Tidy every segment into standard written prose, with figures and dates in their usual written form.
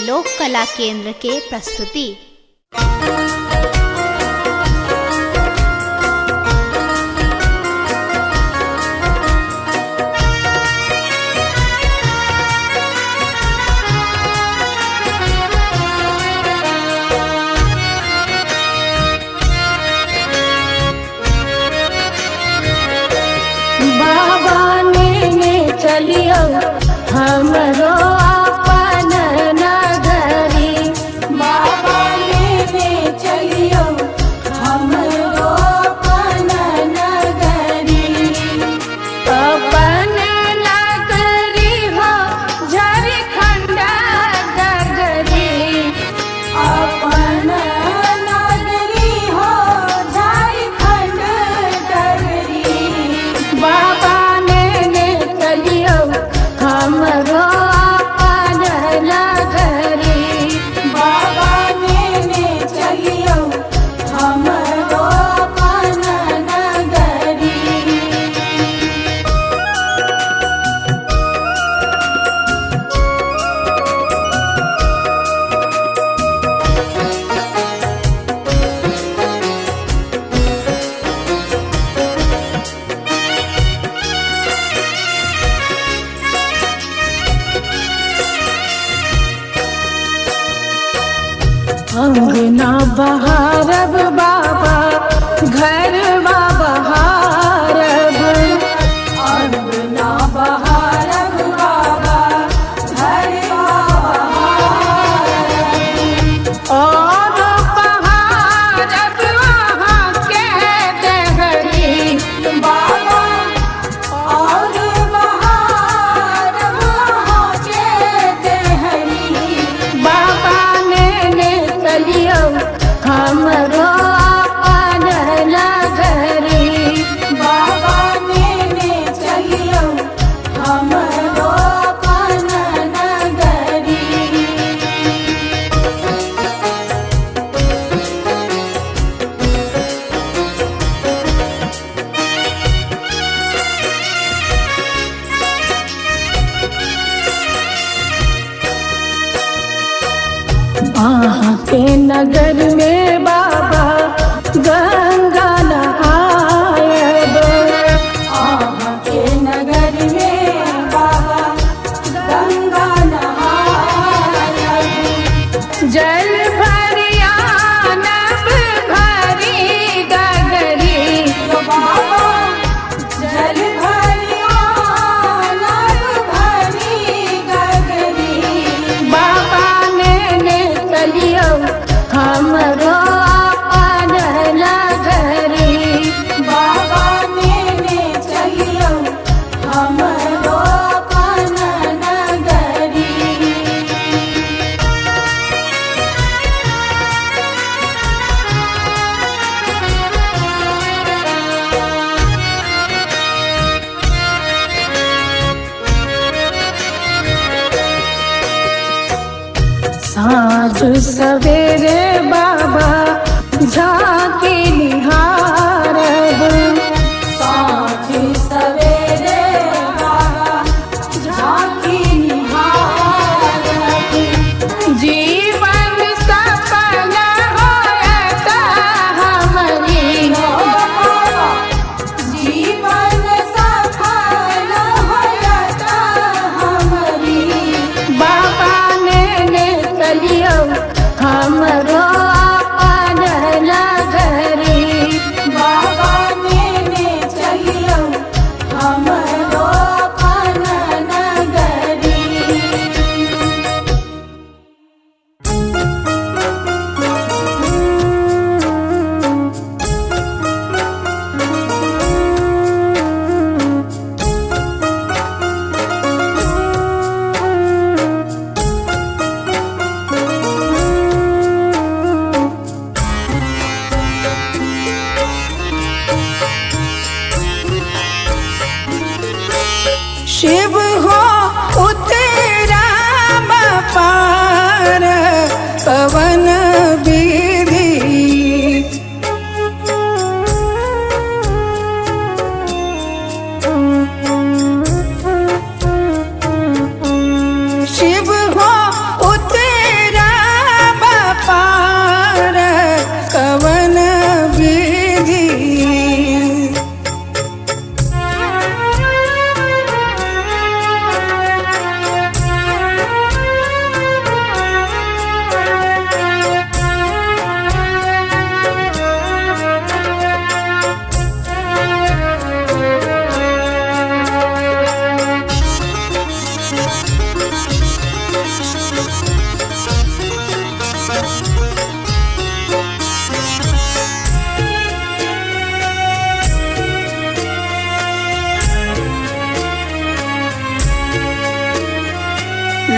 लोक कला केंद्र के प्रस्तुति। चलियो हमरो अपन नगरी, बाबा लेने चलियो हमरो अपन नगरी। अपन नगरी हो झारखंड नगरी, अपन नगरी हो झारखंड नगरी। बाबा हमरो अपन नगरी, बाबा लेने चलियो हमरो अपन नगरी। अंगना बहारब बाबा घरवा बहारब, अंगना बहारब बाबा घरवा बहारब। और बहारब वहाँ के देहरी, बाबा और बहारब वहाँ के देहरी। बाबा चलियो हमरो अपन नगरी, बाबा लेने चलियो हमरो अपन नगरी। आहाँ के नगर में बाबा गंगा नहायब, आहाँ के नगर में बाबा गंगा नहायब। जल भरिया नब भरी गगरी, बाबा जल भरिया नब भरी गगरी। बाबा चलियो हमरो अपन नगरी, बाबा लेने चलियो हमरो अपन नगरी। साँझ सवेरे बाबा झांकी निहारब, साँझ सवेरे बाबा झांकी निहारब। जीवन सफल होयत हमरी, जीवन सफल होयत हमरी। बाबा चलियो हमरो अपन नगरी,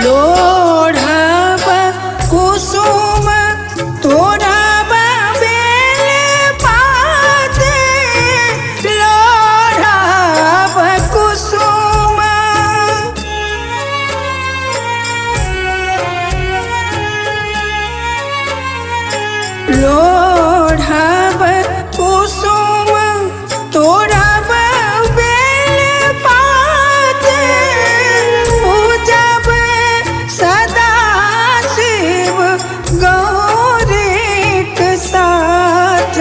लोढ़ब कुसुम तोड़ब बेल पात लोढ़ब कुसुम लोढ़ब कुसुम तोड़ब बेल पात पूजब सदा शिव गौरीक साथ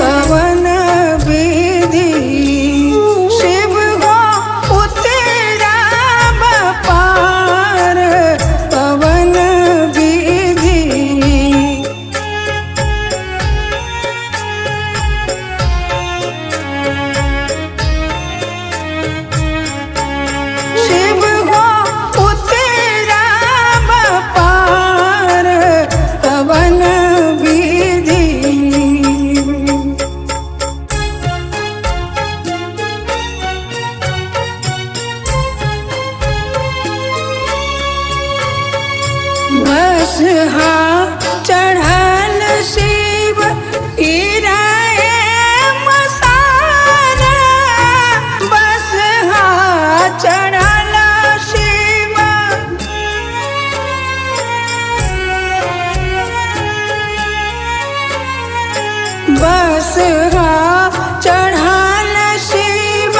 कवन विधि शिव हो उतरब पार कवन विधि शिव हो उतरब पार कवन विधि बस चढ़ल शिव गिराए मसारा बस चढ़ल शिव बस चढ़ल शिव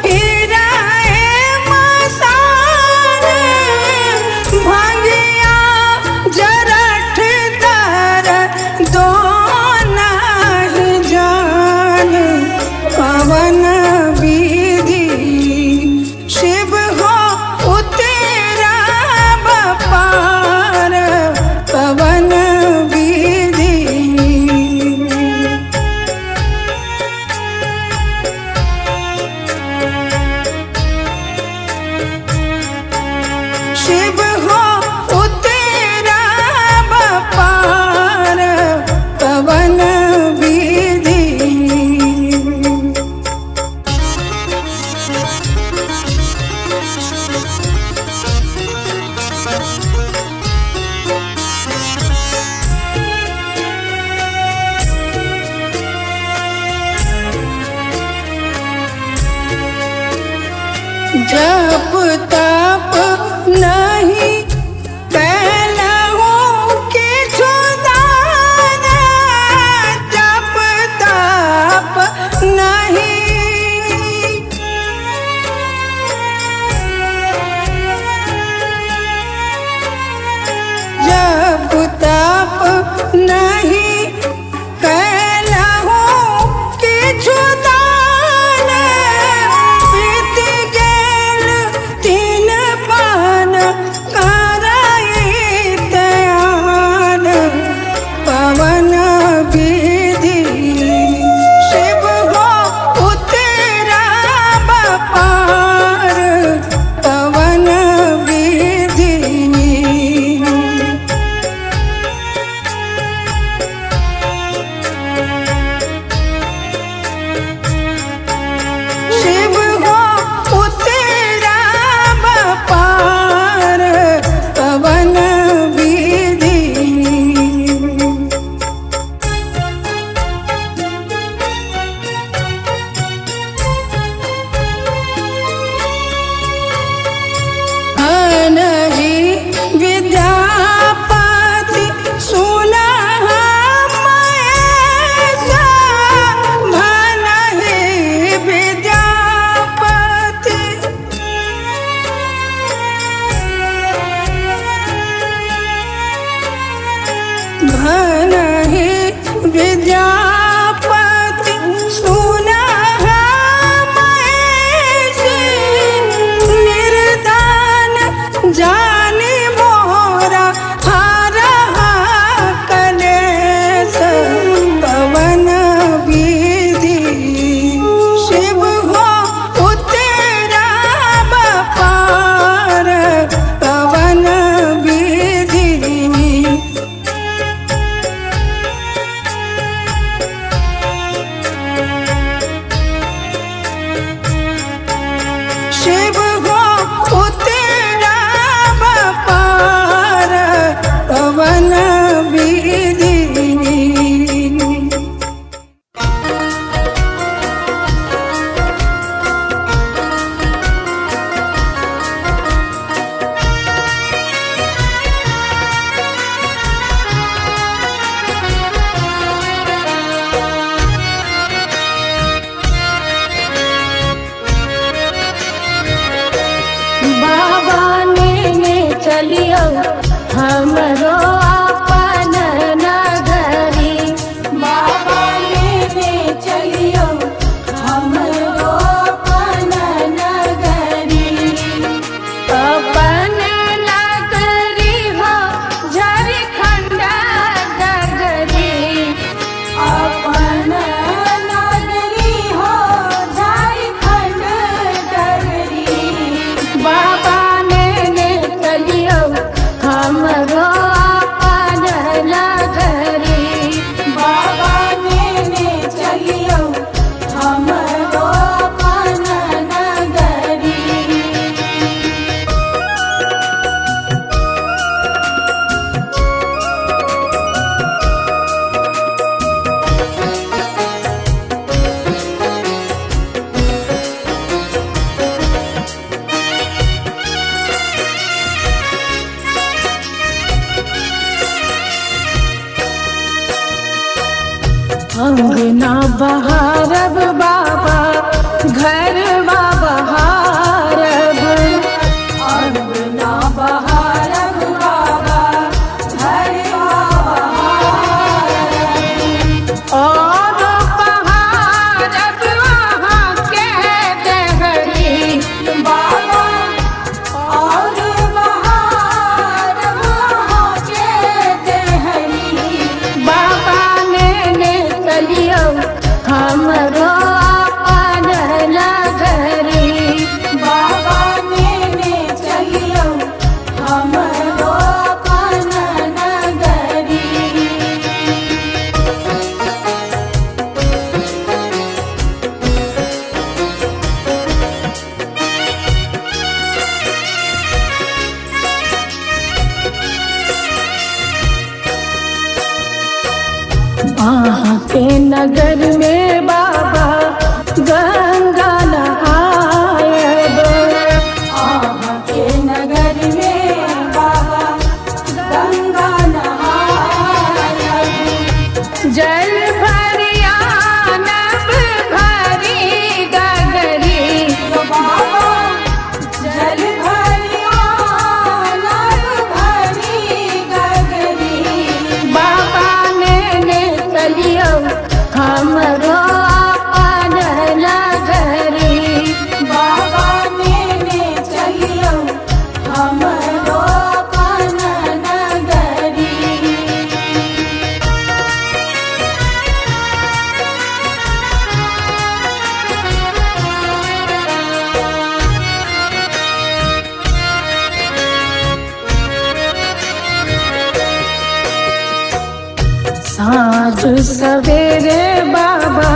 गिराए मसारा भंगिया जरठ दर दो नहीं अंगना बहारब बाबा घरवा बहारब अंगना बहारब बाबा घरवा बहारब और बहारब वहाँ के देहरी बाबा और बहारब वहाँ के देहरी बाबा ने चलियो हमरो अपन नगरी बाबा ने चलियो हमरो अपन नगरी। वहाँ के नगर में बाबा गंगा नहायब वहाँ के नगर में बाबा गंगा नहायब जल भरिया नब भरी गगरी बाबा जल भरिया नब भरी गगरी बाबा ने चलियो हमरो अपन नगरी बाबा ने चलियो हमरो अपन नगरी। साँझ सवेरे बाबा